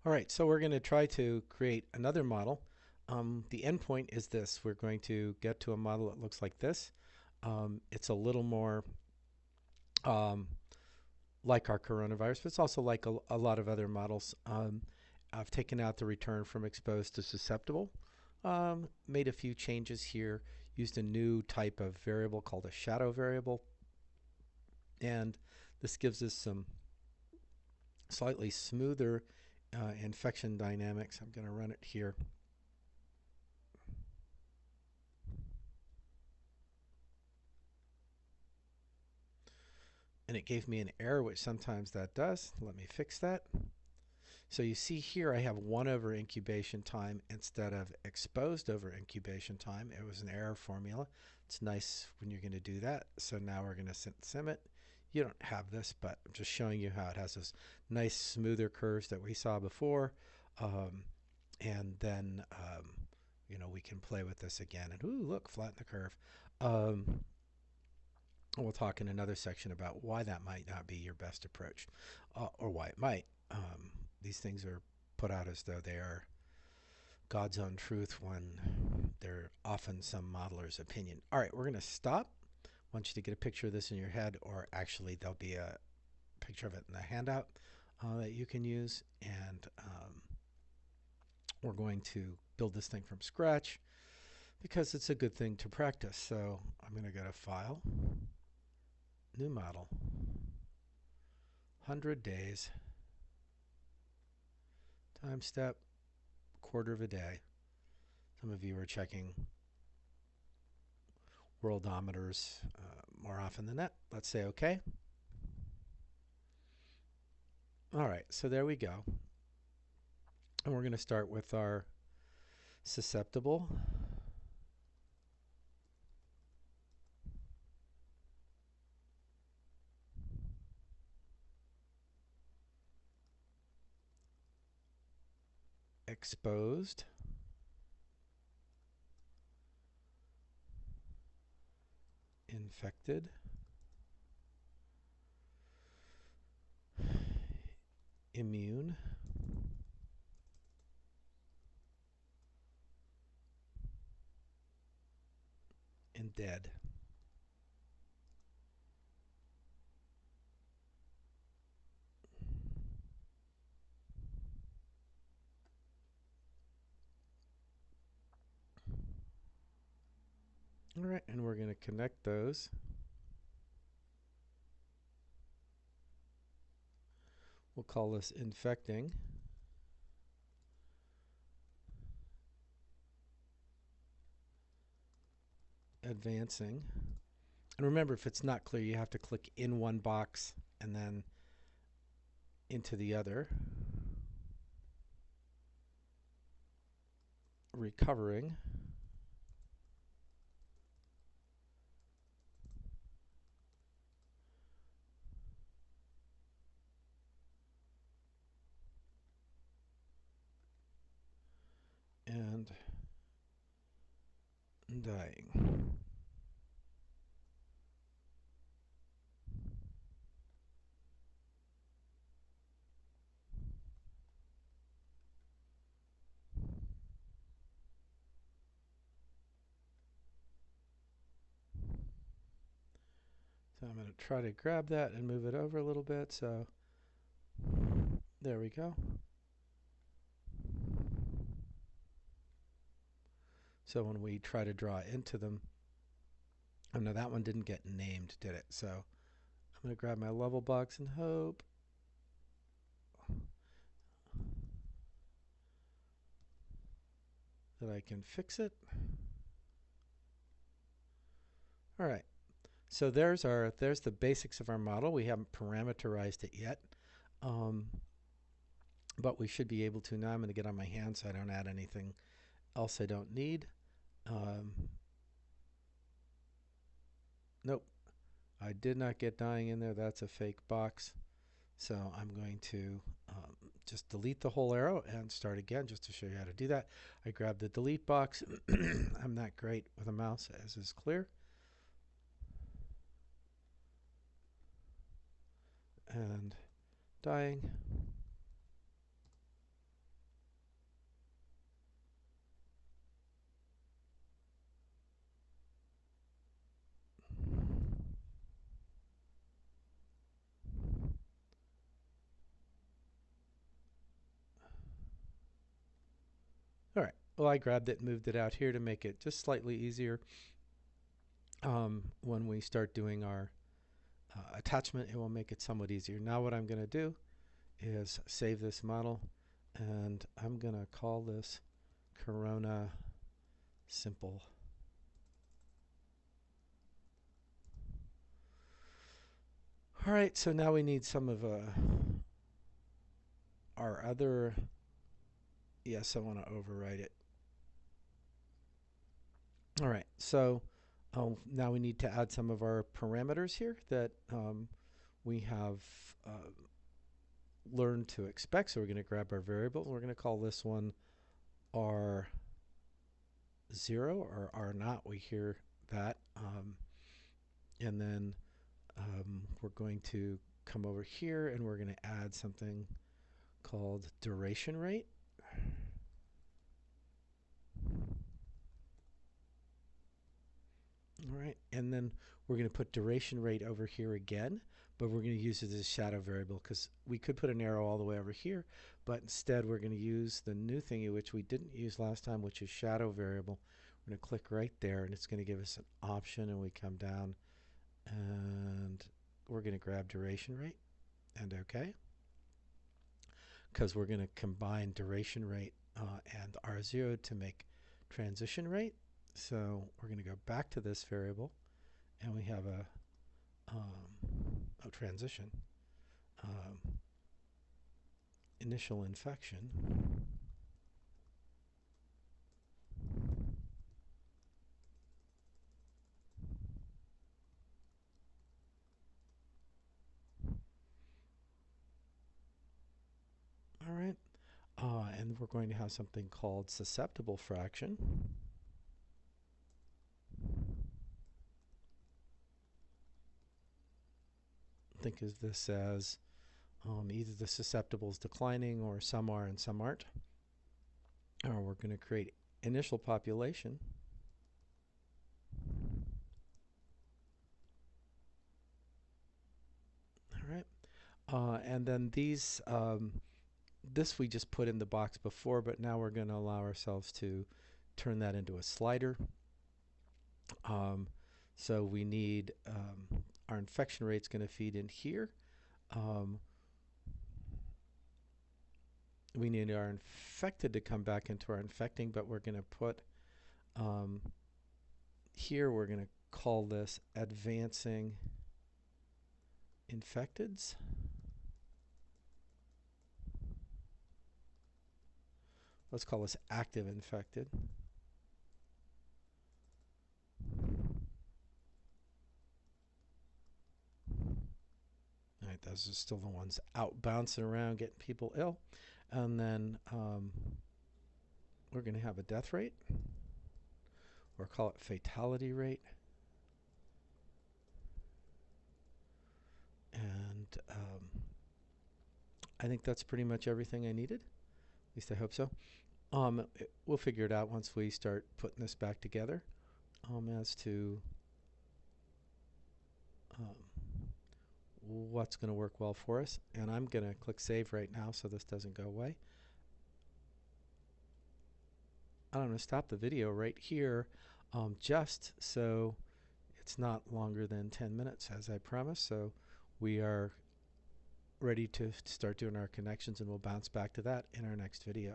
All right, so we're going to try to create another model. The endpoint is this. We're going to get to a model that looks like this. It's a little more um, like our coronavirus, but it's also like a lot of other models. I've taken out the return from exposed to susceptible, made a few changes here, used a new type of variable called a shadow variable, and this gives us some slightly smoother infection dynamics. I'm going to run it here. And it gave me an error, which sometimes that does. Let me fix that. So you see here I have 1 over incubation time instead of exposed over incubation time. It was an error formula. It's nice when you're going to do that. So now we're going to sim it. You don't have this, but I'm just showing you how it has those nice smoother curves that we saw before. And then we can play with this again. And ooh, look, flatten the curve. We'll talk in another section about why that might not be your best approach, or why it might. These things are put out as though they are God's own truth when they're often some modeler's opinion. All right, we're going to stop. I want you to get a picture of this in your head, or actually there'll be a picture of it in the handout that you can use. And we're going to build this thing from scratch because it's a good thing to practice. So I'm going to go to File, New Model, 100 days, time step, quarter of a day. Some of you are checking worldometers more often than that. Let's say OK. All right, so there we go. And we're going to start with our susceptible. Exposed. Infected. Immune. And dead. All right, and we're going to connect those. We'll call this infecting. Advancing. And remember, if it's not clear, you have to click in one box and then into the other. Recovering. And dying. So I'm going to try to grab that and move it over a little bit. So there we go. So when we try to draw into them, oh no, that one didn't get named, did it? So I'm going to grab my level box and hope that I can fix it. All right. So there's the basics of our model. We haven't parameterized it yet, but we should be able to. Now I'm going to get on my hand so I don't add anything else I don't need. Nope, I did not get dying in there. That's a fake box. So I'm going to just delete the whole arrow and start again just to show you how to do that. I grab the delete box. I'm not great with a mouse, as is clear. And dying. well, I grabbed it and moved it out here to make it just slightly easier. When we start doing our attachment, it will make it somewhat easier. Now what I'm going to do is save this model, and I'm going to call this Corona Simple. All right, so now we need some of our other, yes, I want to overwrite it. All right, so now we need to add some of our parameters here that we have learned to expect. So we're going to grab our variable, and we're going to call this one R0 or R0. We hear that. And then we're going to come over here, and we're going to add something called duration rate. All right, and then we're going to put duration rate over here again, but we're going to use it as a shadow variable because we could put an arrow all the way over here, but instead we're going to use the new thingy which we didn't use last time, which is shadow variable. We're going to click right there, and it's going to give us an option, and we come down, and we're going to grab duration rate and OK, because we're going to combine duration rate and R0 to make transition rate. So we're going to go back to this variable, and we have a transition, initial infection, all right, and we're going to have something called susceptible fraction. Think of this as either the susceptible is declining, or some are and some aren't. Or we're going to create initial population. All right, and then these, this we just put in the box before, but now we're going to allow ourselves to turn that into a slider. So we need our infection rate's going to feed in here. We need our infected to come back into our infecting, but we're going to put here, we're going to call this advancing infecteds. Let's call this active infected. All right, those are still the ones out bouncing around getting people ill. And then we're going to have a death rate, or call it fatality rate. And I think that's pretty much everything I needed. At least I hope so. We'll figure it out once we start putting this back together as to what's going to work well for us. And I'm going to click save right now so this doesn't go away. I'm going to stop the video right here just so it's not longer than 10 minutes as I promised. So we are ready to start doing our connections, and we'll bounce back to that in our next video.